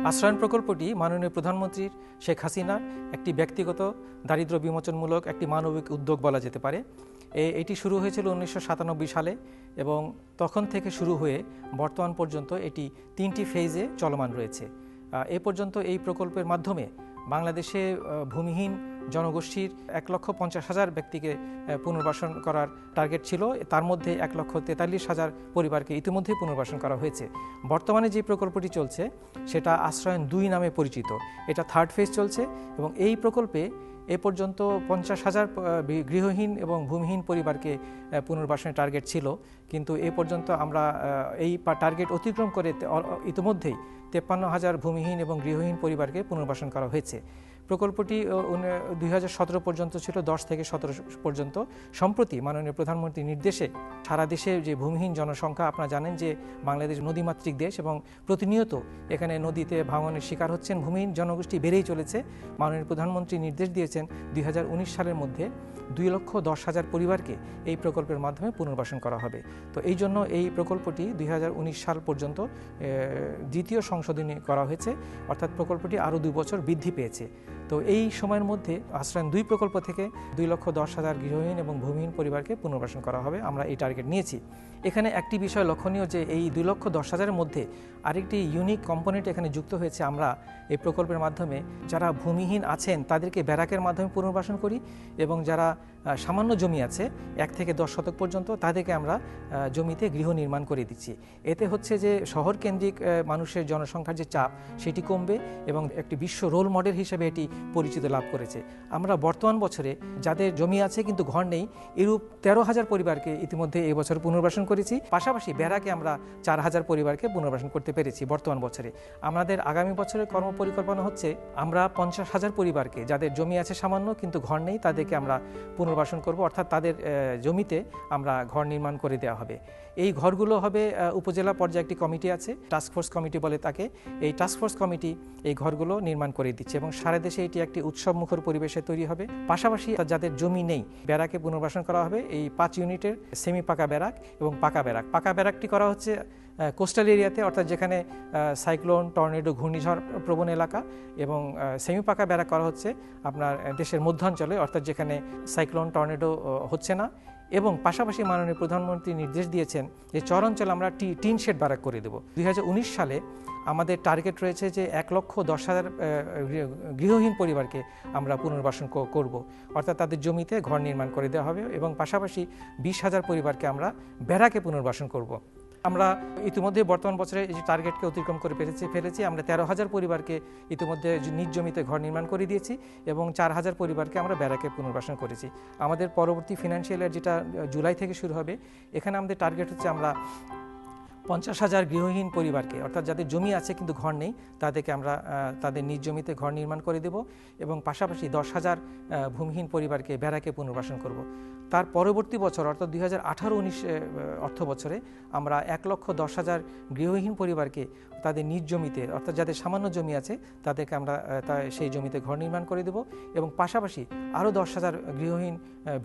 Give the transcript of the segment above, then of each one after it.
আশ্রয়ণ প্রকল্পটি মাননীয় প্রধানমন্ত্রীর শেখ হাসিনার একটি ব্যক্তিগত দারিদ্র্য বিমোচনমূলক একটি মানবিক উদ্যোগ বলা যেতে পারে। এটি শুরু হয়েছিল 1997 সালে এবং তখন থেকে শুরু হয়ে বর্তমান পর্যন্ত এটি 3টি ফেজে চলমান রয়েছে। এ পর্যন্ত এই প্রকল্পের মাধ্যমে বাংলাদেশে ভূমিহীন জনগোষ্ঠীর 1,50,000 ব্যক্তিকে পুনর্বাসন করার টার্গেট ছিল। তার মধ্যে 1,43,000 পরিবারকে ইতিমধ্যেই পুনর্বাসন করা হয়েছে। বর্তমানে যে প্রকল্পটি চলছে সেটা আশ্রয়ণ 2 নামে পরিচিত। এটা 3rd ফেজ চলছে এবং এই প্রকল্পে এ পর্যন্ত 50,000 গৃহহীন এবং ভূমিহীন পরিবারকে পুনর্বাসনের টার্গেট ছিল, কিন্তু এ পর্যন্ত আমরা এই টার্গেট অতিক্রম করে ইতিমধ্যেই 53,000 ভূমিহীন এবং গৃহহীন পরিবারকে পুনর্বাসন করা হয়েছে। প্রকল্পটি 2017 পর্যন্ত ছিল, 10 থেকে 17 পর্যন্ত। সম্প্রতি মাননীয় প্রধানমন্ত্রীর নির্দেশে সারা দেশে যে ভূমিহীন জনসংখ্যা, আপনারা জানেন যে বাংলাদেশ নদীমাতৃক দেশ এবং প্রতিনিয়ত এখানে নদীতে ভাঙনের শিকার হচ্ছেন ভূমিহীন জনগোষ্ঠী, বেড়েই চলেছে। মাননীয় প্রধানমন্ত্রী নির্দেশ দিয়েছেন 2019 সালের মধ্যে 2,10,000 পরিবারকে এই প্রকল্পের মাধ্যমে পুনর্বাসন করা হবে। তো এই জন্য এই প্রকল্পটি 2019 সাল পর্যন্ত দ্বিতীয় সংশোধনী করা হয়েছে, অর্থাৎ প্রকল্পটি আরও 2 বছর বৃদ্ধি পেয়েছে। তো এই সময়ের মধ্যে আশ্রয়ণ 2 প্রকল্প থেকে 2,10,000 গৃহহীন এবং ভূমিহীন পরিবারকে পুনর্বাসন করা হবে। আমরা এই টার্গেট নিয়েছি। এখানে একটি বিষয় লক্ষণীয় যে এই 2,10,000-এর মধ্যে আরেকটি ইউনিক কম্পোনেন্ট এখানে যুক্ত হয়েছে। আমরা এই প্রকল্পের মাধ্যমে যারা ভূমিহীন আছেন তাদেরকে ব্যারাকের মাধ্যমে পুনর্বাসন করি এবং যারা সামান্য জমি আছে 1 থেকে 10 শতক পর্যন্ত, তাদেরকে আমরা জমিতে গৃহ নির্মাণ করে দিচ্ছি। এতে হচ্ছে যে শহর কেন্দ্রিক মানুষের জনসংখ্যার যে চাপ সেটি কমবে এবং একটি বিশ্ব রোল মডেল হিসেবে এটি পরিচিত লাভ করেছে। আমরা বর্তমান বছরে যাদের জমি আছে কিন্তু ঘর নেই, এরূপ 13,000 পরিবারকে ইতিমধ্যে এই বছর পুনর্বাসন করেছি। পাশাপাশি ব্যারাকে আমরা 4,000 পরিবারকে পুনর্বাসন করতে পেরেছি বর্তমান বছরে। আমাদের আগামী বছরের কর্মপরিকল্পনা হচ্ছে আমরা 50,000 পরিবারকে, যাদের জমি আছে সামান্য কিন্তু ঘর নেই, তাদেরকে আমরা পুনর্বাসন করব, অর্থাৎ তাদের জমিতে আমরা ঘর নির্মাণ করে দেওয়া হবে। এই ঘরগুলো হবে উপজেলা পর্যায়ে একটি কমিটি আছে, টাস্কফোর্স কমিটি বলে তাকে। এই টাস্কফোর্স কমিটি এই ঘরগুলো নির্মাণ করে দিচ্ছে এবং সারা দেশে এটি একটি উৎসবমুখর পরিবেশে তৈরি হবে। পাশাপাশি যাদের জমি নেই, ব্যারাকে পুনর্বাসন করা হবে এই 5 ইউনিটের সেমি পাকা ব্যারাক এবং পাকা ব্যারাক। পাকা ব্যারাকটি করা হচ্ছে কোস্টাল এরিয়াতে, অর্থাৎ যেখানে সাইক্লোন, টর্নেডো, ঘূর্ণিঝড় প্রবণ এলাকা, এবং সেমি পাকা ব্যারাক করা হচ্ছে আপনার দেশের মধ্যাঞ্চলে, অর্থাৎ যেখানে সাইক্লোন, টর্নেডো হচ্ছে না। এবং পাশাপাশি মাননীয় প্রধানমন্ত্রী নির্দেশ দিয়েছেন যে চরাঞ্চলে আমরা টিন শেড ব্যারাক করে দেব। 2019 সালে আমাদের টার্গেট রয়েছে যে 1,10,000 গৃহহীন পরিবারকে আমরা পুনর্বাসন করব, অর্থাৎ তাদের জমিতে ঘর নির্মাণ করে দেওয়া হবে এবং পাশাপাশি 20,000 পরিবারকে আমরা ব্যারাকে পুনর্বাসন করব। আমরা ইতিমধ্যে বর্তমান বছরে এই যে টার্গেটকে অতিক্রম করে ফেলেছি। আমরা 13,000 পরিবারকে ইতিমধ্যে নিজ জমিতে ঘর নির্মাণ করে দিয়েছি এবং 4,000 পরিবারকে আমরা ব্যারাকে পুনর্বাসন করেছি। আমাদের পরবর্তী ফিনান্সিয়াল ইয়ার যেটা জুলাই থেকে শুরু হবে, এখানে আমাদের টার্গেট হচ্ছে আমরা 50,000 গৃহহীন পরিবারকে, অর্থাৎ যাদের জমি আছে কিন্তু ঘর নেই, তাদেরকে আমরা তাদের নিজ জমিতে ঘর নির্মাণ করে দেব এবং পাশাপাশি 10,000 ভূমিহীন পরিবারকে ব্যারাকে পুনর্বাসন করব। তার পরবর্তী বছর অর্থাৎ 2018-19 অর্থ বছরে আমরা 1,10,000 গৃহহীন পরিবারকে তাদের নিজ জমিতে, অর্থাৎ যাদের সামান্য জমি আছে তাদেরকে আমরা সেই জমিতে ঘর নির্মাণ করে দেব এবং পাশাপাশি আরও 10,000 গৃহহীন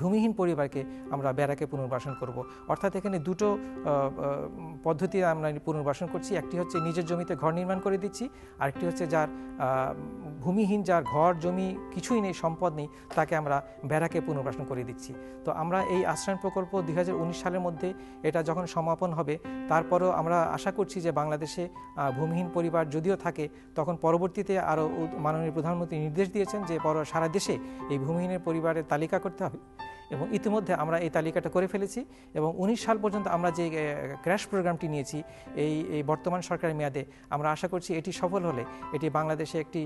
ভূমিহীন পরিবারকে আমরা ব্যারাকে পুনর্বাসন করব। অর্থাৎ এখানে দুটো পদ্ধতি আমরা পুনর্বাসন করছি। একটি হচ্ছে নিজের জমিতে ঘর নির্মাণ করে দিচ্ছি, আরেকটি হচ্ছে যার ভূমিহীন, যার ঘর জমি কিছুই নেই, সম্পদ নেই, তাকে আমরা ব্যারাকে পুনর্বাসন করে দিচ্ছি। তো আমরা এই আশ্রয়ণ প্রকল্প 2019 সালের মধ্যে এটা যখন সমাপন হবে, তারপরও আমরা আশা করছি যে বাংলাদেশে ভূমিহীন পরিবার যদিও থাকে, তখন পরবর্তীতে আরও মাননীয় প্রধানমন্ত্রী নির্দেশ দিয়েছেন যে সারা দেশে এই ভূমিহীনের পরিবারের তালিকা করতে হবে এবং ইতিমধ্যে আমরা এই তালিকাটা করে ফেলেছি এবং 19 সাল পর্যন্ত আমরা যে ক্র্যাশ প্রোগ্রামটি নিয়েছি এই বর্তমান সরকারের মেয়াদে, আমরা আশা করছি এটি সফল হলে এটি বাংলাদেশে একটি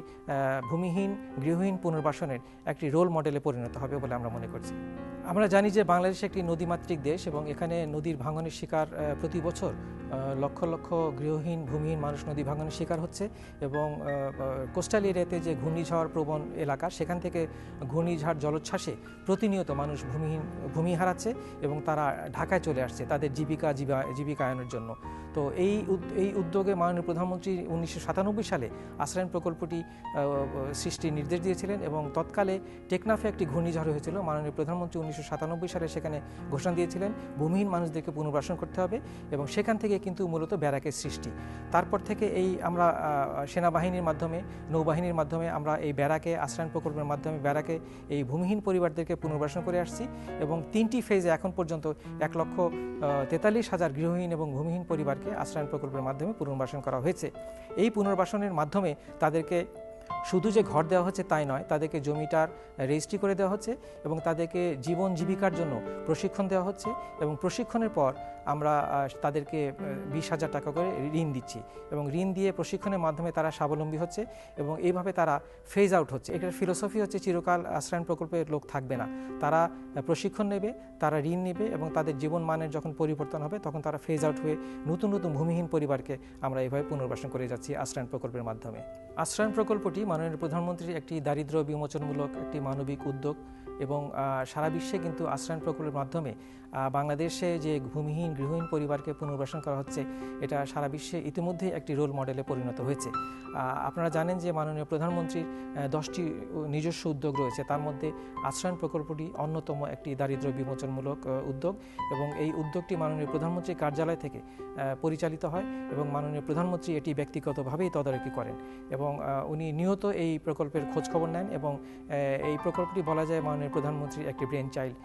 ভূমিহীন গৃহহীন পুনর্বাসনের একটি রোল মডেলে পরিণত হবে বলে আমরা মনে করছি। আমরা জানি যে বাংলাদেশ একটি নদীমাতৃক দেশ এবং এখানে নদীর ভাঙনের শিকার প্রতি বছর লক্ষ লক্ষ গৃহহীন ভূমিহীন মানুষ নদী ভাঙনের শিকার হচ্ছে এবং কোস্টাল এরিয়াতে যে ঘূর্ণিঝড় প্রবণ এলাকা, সেখান থেকে ঘূর্ণিঝড় জলোচ্ছ্বাসে প্রতিনিয়ত মানুষ ভূমি হারাচ্ছে এবং তারা ঢাকায় চলে আসছে তাদের জীবিকায়নের জন্য। তো এই উদ্যোগে মাননীয় প্রধানমন্ত্রী 1997 সালে আশ্রয়ণ প্রকল্পটি সৃষ্টির নির্দেশ দিয়েছিলেন এবং তৎকালে টেকনাফে একটি ঘূর্ণিঝড় হয়েছিল। মাননীয় প্রধানমন্ত্রী 1997 সালে সেখানে ঘোষণা দিয়েছিলেন ভূমিহীন মানুষদেরকে পুনর্বাসন করতে হবে, এবং সেখান থেকে কিন্তু মূলত ব্যারাকের সৃষ্টি। তারপর থেকে এই আমরা সেনাবাহিনীর মাধ্যমে, নৌবাহিনীর মাধ্যমে আমরা এই ব্যারাকে, আশ্রয়ণ প্রকল্পের মাধ্যমে ব্যারাকে এই ভূমিহীন পরিবারদেরকে পুনর্বাসন করে আসছি, এবং 3টি ফেজে এখন পর্যন্ত 1,43,000 গৃহহীন এবং ভূমিহীন পরিবারকে আশ্রয়ণ প্রকল্পের মাধ্যমে পুনর্বাসন করা হয়েছে। এই পুনর্বাসনের মাধ্যমে তাদেরকে শুধু যে ঘর দেওয়া হচ্ছে তাই নয়, তাদেরকে জমিটার রেজিস্ট্রি করে দেওয়া হচ্ছে এবং তাদেরকে জীবন জীবিকার জন্য প্রশিক্ষণ দেওয়া হচ্ছে, এবং প্রশিক্ষণের পর আমরা তাদেরকে 20,000 টাকা করে ঋণ দিচ্ছি, এবং ঋণ দিয়ে প্রশিক্ষণের মাধ্যমে তারা স্বাবলম্বী হচ্ছে এবং এইভাবে তারা ফেজ আউট হচ্ছে। এটার ফিলোসফি হচ্ছে চিরকাল আশ্রয়ণ প্রকল্পের লোক থাকবে না, তারা প্রশিক্ষণ নেবে, তারা ঋণ নেবে, এবং তাদের জীবন মানের যখন পরিবর্তন হবে তখন তারা ফেজ আউট হয়ে নতুন নতুন ভূমিহীন পরিবারকে আমরা এইভাবে পুনর্বাসন করে যাচ্ছি আশ্রয়ণ প্রকল্পের মাধ্যমে। আশ্রয়ণ প্রকল্পটি মাননীয় প্রধানমন্ত্রীর একটি দারিদ্র্য বিমোচনমূলক একটি মানবিক উদ্যোগ, এবং সারা বিশ্বে কিন্তু আশ্রয়ণ প্রকল্পের মাধ্যমে বাংলাদেশে যে ভূমিহীন গৃহহীন পরিবারকে পুনর্বাসন করা হচ্ছে, এটা সারা বিশ্বে ইতিমধ্যেই একটি রোল মডেলে পরিণত হয়েছে। আপনারা জানেন যে মাননীয় প্রধানমন্ত্রীর 10টি নিজস্ব উদ্যোগ রয়েছে, তার মধ্যে আশ্রয়ণ প্রকল্পটি অন্যতম একটি দারিদ্র্য বিমোচনমূলক উদ্যোগ, এবং এই উদ্যোগটি মাননীয় প্রধানমন্ত্রীর কার্যালয় থেকে পরিচালিত হয়, এবং মাননীয় প্রধানমন্ত্রী এটি ব্যক্তিগতভাবেই তদারকি করেন, এবং উনি নিয়ত এই প্রকল্পের খোঁজখবর নেন, এবং এই প্রকল্পটি বলা যায় মাননীয় প্রধানমন্ত্রীর একটি ব্রেন চাইল্ড।